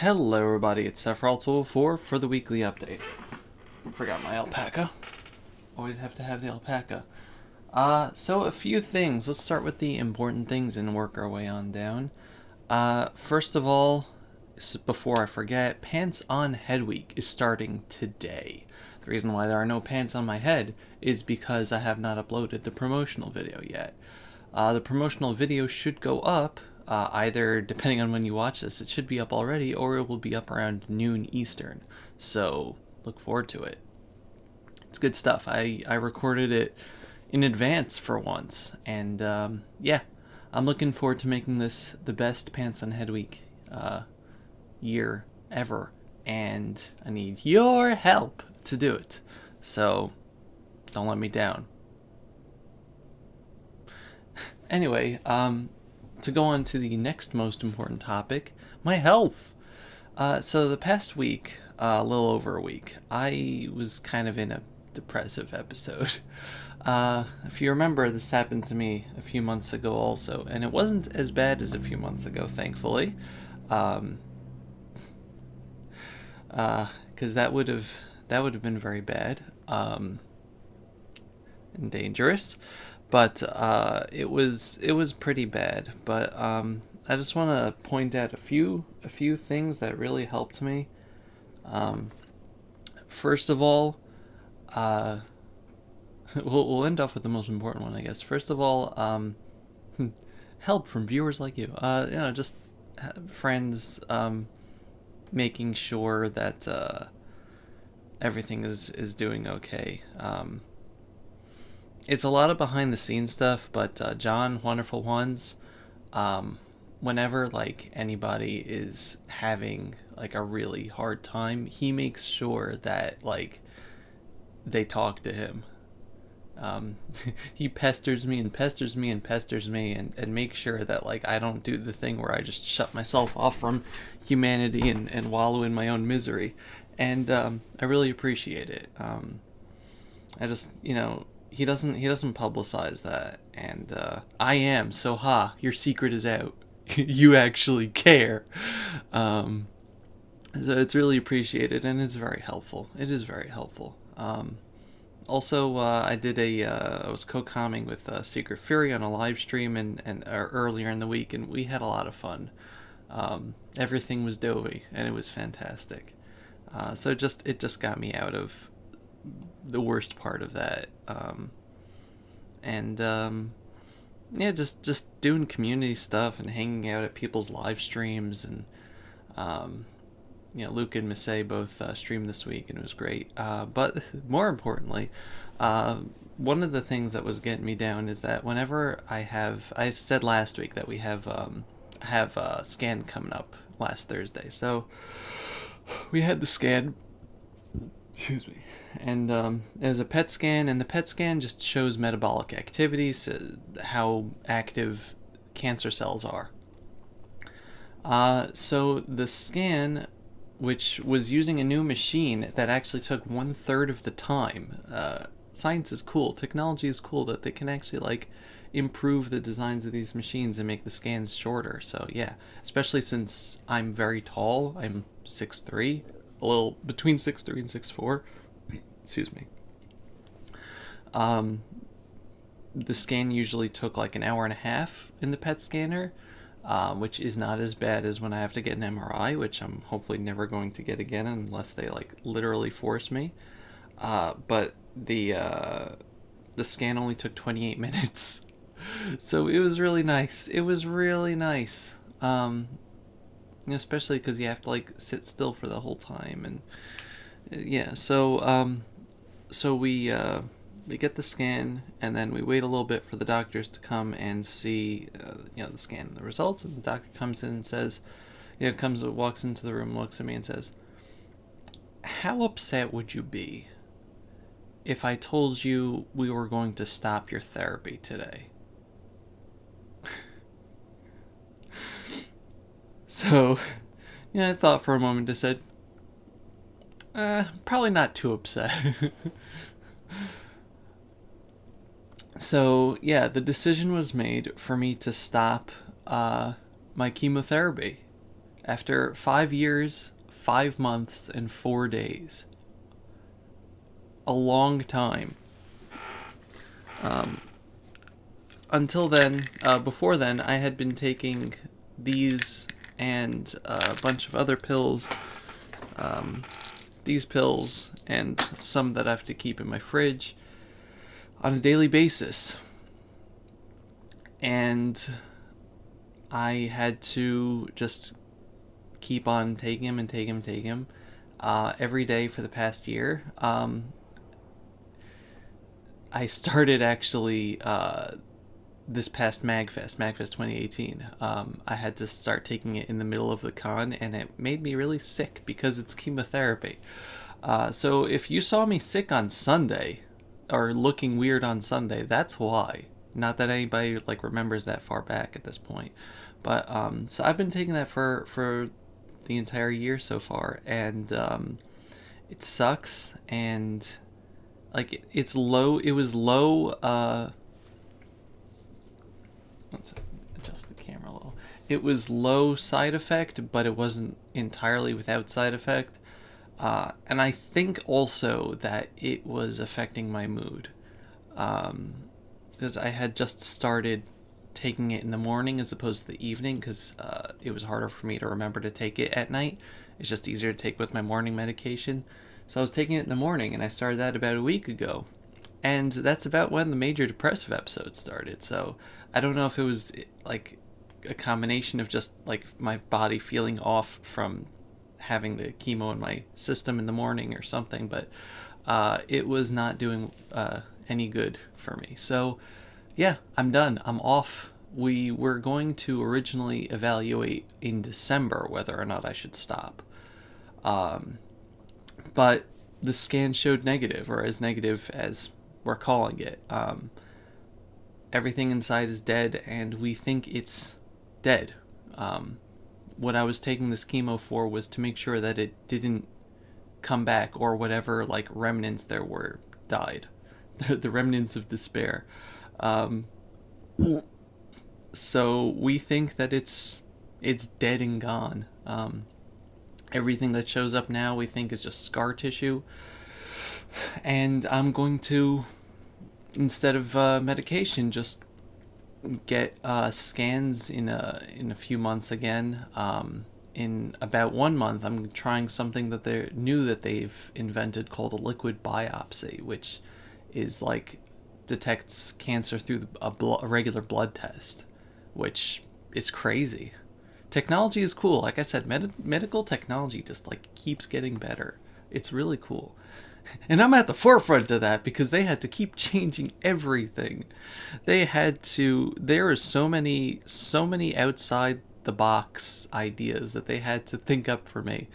Hello everybody, it's Sephiroth204 for the weekly update. Forgot my alpaca. Always have to have the alpaca. So a few things. Let's start with the important things and work our way on down. First of all, before I forget, Pants on Head Week is starting today. The reason why there are no pants on my head is because I have not uploaded the promotional video yet. The promotional video should go up, either depending on when you watch this, it should be up already, or it will be up around noon Eastern. So look forward to it. It's good stuff. I recorded it in advance for once, and yeah, I'm looking forward to making this the best Pants on Head Week year ever, and I need your help to do it. So don't let me down. Anyway, to go on to the next most important topic, my health. So the past week, a little over a week, I was kind of in a depressive episode. If you remember, this happened to me a few months ago also, and it wasn't as bad as a few months ago, thankfully. Because that would have been very bad, and dangerous. But it was pretty bad. But I just want to point out a few things that really helped me. First of all, we'll end off with the most important one, I guess. First of all, help from viewers like you. Just friends making sure that everything is doing okay. It's a lot of behind the scenes stuff, but John, Wonderful Ones, whenever like anybody is having like a really hard time, he makes sure that like they talk to him. He pesters me and pesters me and pesters me and makes sure that like I don't do the thing where I just shut myself off from humanity and wallow in my own misery. And I really appreciate it. I just, he doesn't publicize that, and I am so your secret is out. You actually care. So it's really appreciated, and it's very helpful. It is very helpful. Also, I was co-comming with Secret Fury on a live stream and earlier in the week, and we had a lot of fun. Everything was dovey, and it was fantastic. So it just got me out of the worst part of that, yeah, just doing community stuff and hanging out at people's live streams, and Luke and Missy both streamed this week, and it was great. But more importantly, one of the things that was getting me down is that whenever I said last week that we have a scan coming up last Thursday, so we had the scan. Excuse me. And there's a PET scan, and the PET scan just shows metabolic activity, so how active cancer cells are. So the scan, which was using a new machine that actually took 1/3 of the time. Science is cool. Technology is cool that they can actually like improve the designs of these machines and make the scans shorter. So yeah, especially since I'm very tall. I'm 6'3", a little between 6'3" and 6'4". Excuse me. The scan usually took like an hour and a half in the PET scanner, which is not as bad as when I have to get an MRI, which I'm hopefully never going to get again unless they like literally force me. But the scan only took 28 minutes, so it was really nice. It was really nice, especially because you have to like sit still for the whole time, and yeah. So we get the scan, and then we wait a little bit for the doctors to come and see, the scan and the results. And the doctor comes in and says, walks into the room, looks at me, and says, "How upset would you be if I told you we were going to stop your therapy today?" So, I thought for a moment. I said, probably not too upset. So, yeah, the decision was made for me to stop my chemotherapy. After 5 years, 5 months, and 4 days. A long time. Until then, before then, I had been taking these and a bunch of other pills. These pills and some that I have to keep in my fridge on a daily basis. And I had to just keep on taking them and take them every day for the past year. I started actually this past MagFest 2018. I had to start taking it in the middle of the con, and it made me really sick because it's chemotherapy. So if you saw me sick on Sunday, or looking weird on Sunday, that's why. Not that anybody like remembers that far back at this point. But so I've been taking that for the entire year so far, and it sucks, and like it's low. It was low. Let's adjust the camera a little. It was low side effect, but it wasn't entirely without side effect. And I think also that it was affecting my mood. Because I had just started taking it in the morning as opposed to the evening, because it was harder for me to remember to take it at night. It's just easier to take with my morning medication. So I was taking it in the morning, and I started that about a week ago. And that's about when the major depressive episode started. So I don't know if it was like a combination of just like my body feeling off from having the chemo in my system in the morning or something, but it was not doing any good for me. So yeah, I'm done. I'm off. We were going to originally evaluate in December whether or not I should stop. But the scan showed negative, or as negative as we're calling it. Everything inside is dead, and we think it's dead. What I was taking this chemo for was to make sure that it didn't come back, or whatever like remnants there were died. The remnants of despair. So we think that it's dead and gone. Everything that shows up now we think is just scar tissue. And I'm going to, instead of medication, just get scans in a few months again. In about 1 month, I'm trying something that they're new that they've invented called a liquid biopsy, which is like detects cancer through a regular blood test, which is crazy. Technology is cool. Like I said, medical technology just like keeps getting better. It's really cool. And I'm at the forefront of that because they had to keep changing everything. There are so many outside the box ideas that they had to think up for me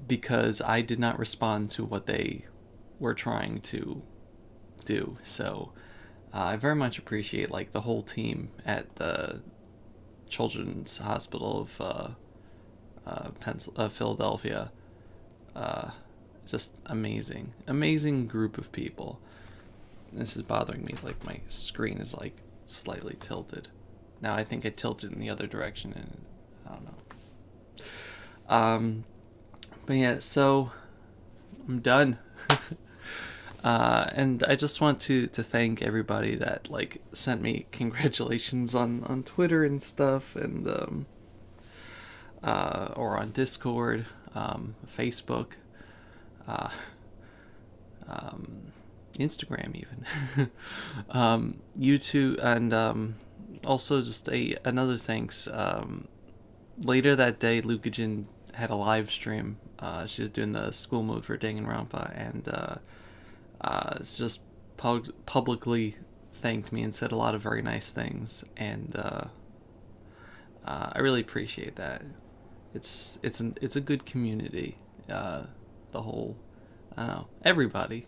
because I did not respond to what they were trying to do. So I very much appreciate like the whole team at the Children's Hospital of Philadelphia. Just amazing group of people. This is bothering me, like my screen is like slightly tilted. Now I think I tilted in the other direction, and I don't know. But yeah, so I'm done. And I just want to thank everybody that like sent me congratulations on Twitter and stuff, and or on Discord, Facebook, Instagram even, YouTube, and also just another thanks. Later that day, Lukagen had a live stream. She was doing the school mode for Danganronpa, and just publicly thanked me and said a lot of very nice things, and I really appreciate that. It's a good community. The whole, I don't know, everybody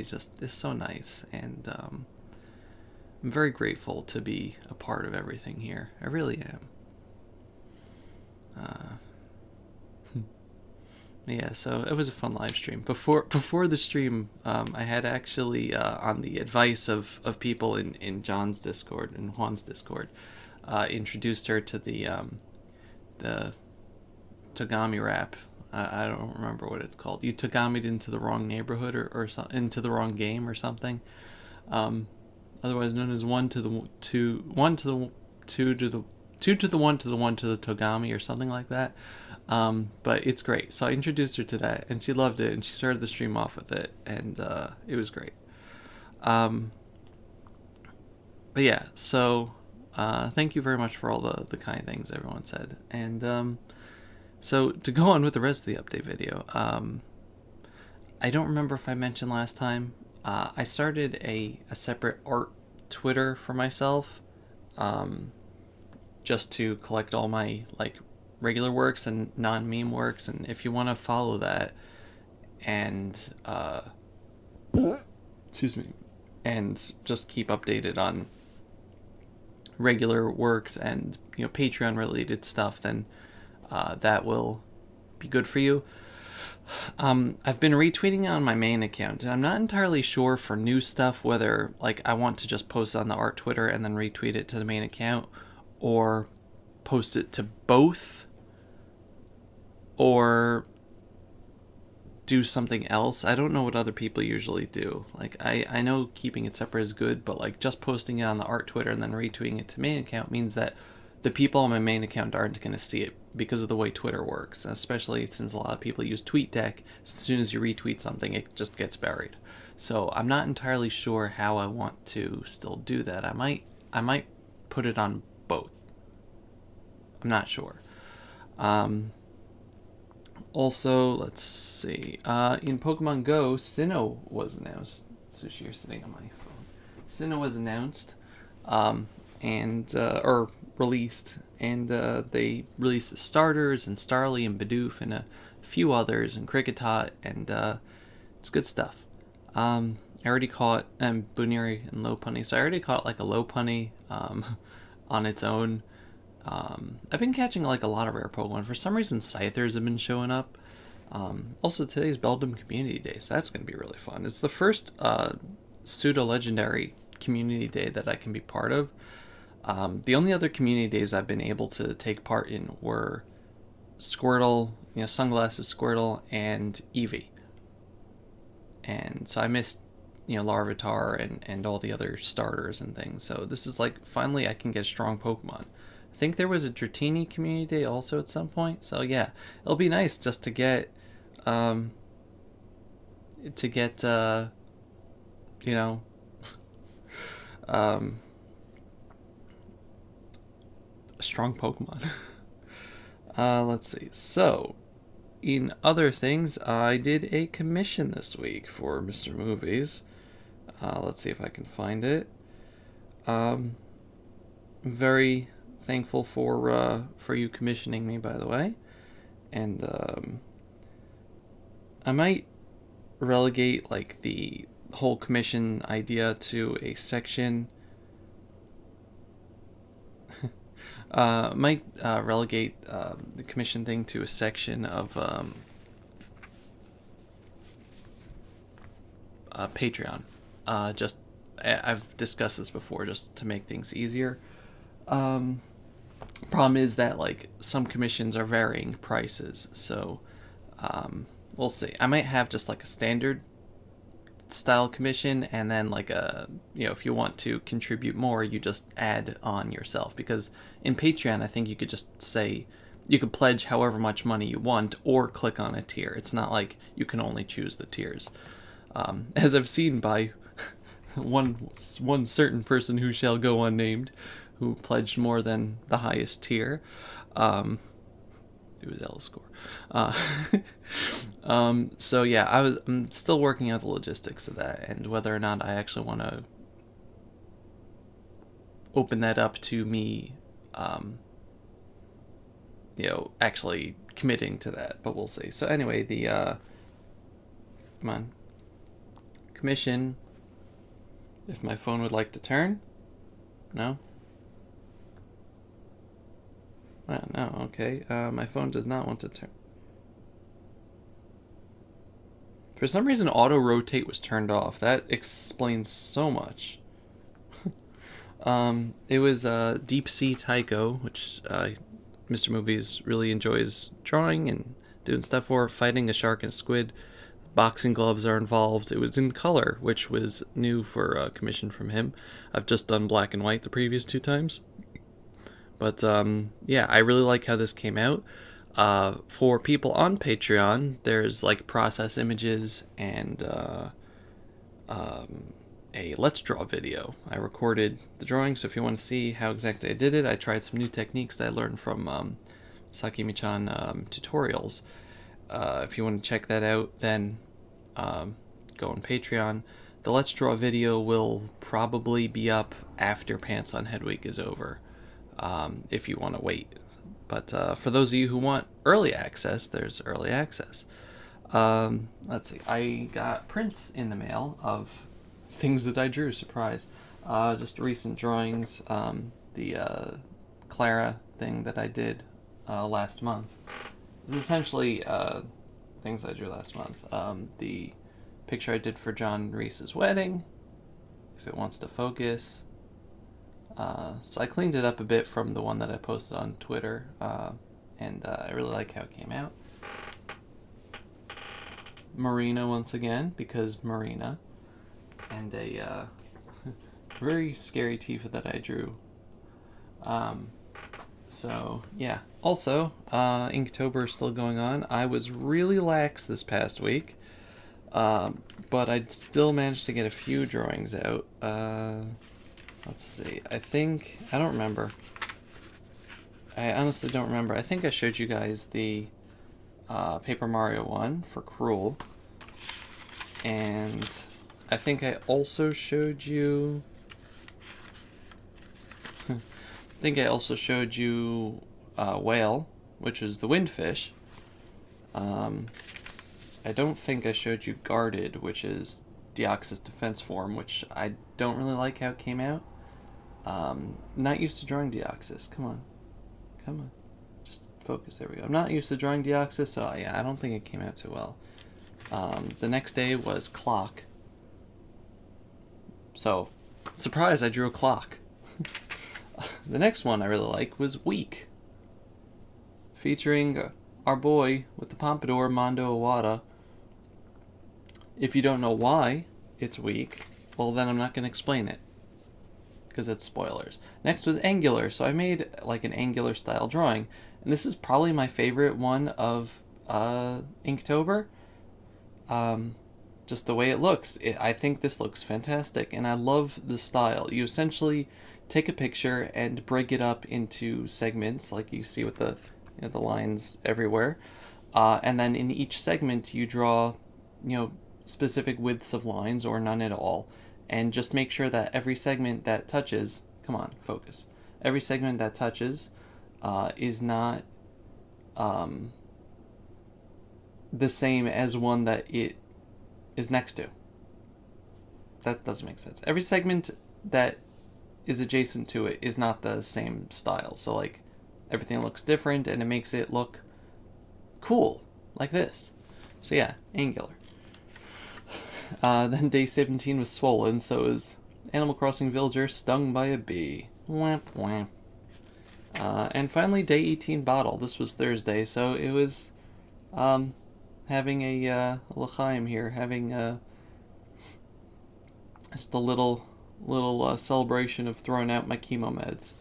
just is so nice, and I'm very grateful to be a part of everything here. I really am. Yeah, so it was a fun live stream. Before the stream, I had actually, on the advice of people in John's Discord and Juan's Discord, introduced her to the Togami rap. I don't remember what it's called. You Togami'd into the wrong neighborhood or into the wrong game or something. Otherwise known as one to the two, one to the two to the two to the one to the one to the Togami or something like that. But it's great. So I introduced her to that, and she loved it, and she started the stream off with it, and it was great. But yeah, so thank you very much for all the kind things everyone said. And so to go on with the rest of the update video, I don't remember if I mentioned last time, I started a separate art Twitter for myself, just to collect all my like regular works and non-meme works. And if you want to follow that and excuse me, and just keep updated on regular works and, you know, Patreon related stuff, then that will be good for you. I've been retweeting on my main account, and I'm not entirely sure for new stuff whether like I want to just post on the art Twitter and then retweet it to the main account, or post it to both, or do something else. I don't know what other people usually do. Like I know keeping it separate is good, but like just posting it on the art Twitter and then retweeting it to main account means that the people on my main account aren't going to see it because of the way Twitter works, especially since a lot of people use TweetDeck. As soon as you retweet something, it just gets buried. So I'm not entirely sure how I want to still do that. I might put it on both. I'm not sure. Also, let's see. In Pokemon Go, Sinnoh was announced. Sushi, you're sitting on my phone. Sinnoh was announced, or released, and they released the starters and Starly and Bidoof and a few others and Kricketot, and it's good stuff. I already caught Buniri and Lopunny, so I already caught like a Lopunny on its own. I've been catching like a lot of rare Pokemon. For some reason, Scythers have been showing up. Also, today's Beldum Community Day, so that's going to be really fun. It's the first pseudo-legendary community day that I can be part of. The only other community days I've been able to take part in were Squirtle, you know, Sunglasses Squirtle, and Eevee. And so I missed, you know, Larvitar and all the other starters and things. So this is like, finally I can get a strong Pokemon. I think there was a Dratini community day also at some point. So yeah, it'll be nice just to get, you know, a strong Pokemon. Let's see. So, in other things, I did a commission this week for Mr. Movies. Let's see if I can find it. I'm very thankful for you commissioning me, by the way. And I might relegate like the whole commission idea to a section. Might relegate the commission thing to a section of Patreon. I've discussed this before, just to make things easier. Problem is that like some commissions are varying prices, so we'll see. I might have just like a standard style commission, and then like a, you know, if you want to contribute more, you just add on yourself, because in Patreon I think you could just say you could pledge however much money you want or click on a tier. It's not like you can only choose the tiers, as I've seen by one certain person who shall go unnamed, who pledged more than the highest tier. It was Eliskor. So yeah, I'm still working out the logistics of that, and whether or not I actually want to open that up to me, you know, actually committing to that, but we'll see. So anyway, the come on, commission. If my phone would like to turn, no. No, okay. My phone does not want to turn. For some reason, auto rotate was turned off. That explains so much. It was Deep Sea Tycho, which Mr. Movies really enjoys drawing and doing stuff for, fighting a shark and a squid. Boxing gloves are involved. It was in color, which was new for a commission from him. I've just done black and white the previous 2 times. But yeah, I really like how this came out. For people on Patreon, there's like process images and a let's draw video. I recorded the drawing, so if you want to see how exactly I did it, I tried some new techniques that I learned from Sakimi-chan tutorials. If you want to check that out, then go on Patreon. The let's draw video will probably be up after Pants on Head Week is over, if you want to wait. But for those of you who want early access, there's early access. Let's see. I got prints in the mail of things that I drew. Surprise. Just recent drawings. The Clara thing that I did last month. It's essentially things I drew last month. The picture I did for John Reese's wedding, if it wants to focus. So I cleaned it up a bit from the one that I posted on Twitter, and I really like how it came out. Marina once again, because Marina. And a very scary Tifa that I drew. So, yeah. Also, Inktober is still going on. I was really lax this past week, but I still managed to get a few drawings out. Let's see. I don't remember. I honestly don't remember. I think I showed you guys the Paper Mario one for Cruel. And I think I also showed you... Whale, which is the Windfish. I don't think I showed you Guarded, which is Deoxys defense form, which I don't really like how it came out. Not used to drawing Deoxys. Come on. Just focus. There we go. I'm not used to drawing Deoxys, so yeah, I don't think it came out too well. The next day was Clock. So, surprise, I drew a clock. The next one I really like was Week, featuring our boy with the pompadour, Mondo Iwata. If you don't know why it's Week, well then I'm not going to explain it, because it's spoilers. Next was Angular, so I made like an Angular style drawing, and this is probably my favorite one of Inktober. Just the way it looks. I think this looks fantastic, and I love the style. You essentially take a picture and break it up into segments, like you see with the the lines everywhere, and then in each segment you draw specific widths of lines or none at all, and just make sure that every segment that touches, come on, focus, every segment that touches is not the same as one that it is next to. That doesn't make sense. Every segment that is adjacent to it is not the same style. So like everything looks different and it makes it look cool like this. So yeah, Angular. Then day 17 was Swollen, so it was Animal Crossing villager stung by a bee. Whamp whamp. And finally day 18 Bottle. This was Thursday, so it was having a l'chaim here, having just a little celebration of throwing out my chemo meds.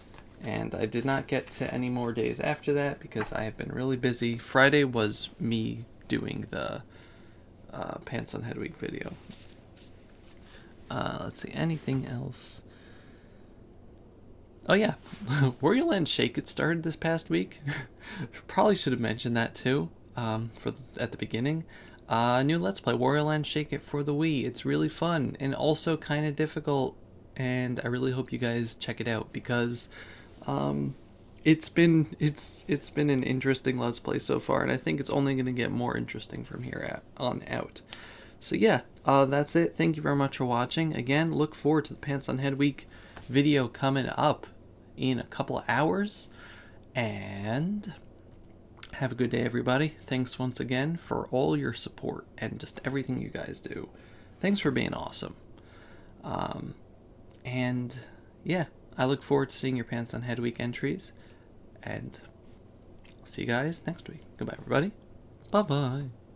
And I did not get to any more days after that because I have been really busy. Friday was me doing the Pants on Head Week video. Let's see, anything else? Oh yeah, Warrior Land Shake It started this past week. Probably should have mentioned that too at the beginning. New Let's Play, Warrior Land Shake It for the Wii. It's really fun and also kind of difficult, and I really hope you guys check it out because it's been an interesting Let's Play so far, and I think it's only going to get more interesting from here on out. So yeah, that's it. Thank you very much for watching. Again, look forward to the Pants on Head Week video coming up in a couple of hours, and have a good day, everybody. Thanks once again for all your support and just everything you guys do. Thanks for being awesome. And yeah, I look forward to seeing your Pants on Head Week entries, and see you guys next week. Goodbye, everybody. Bye-bye.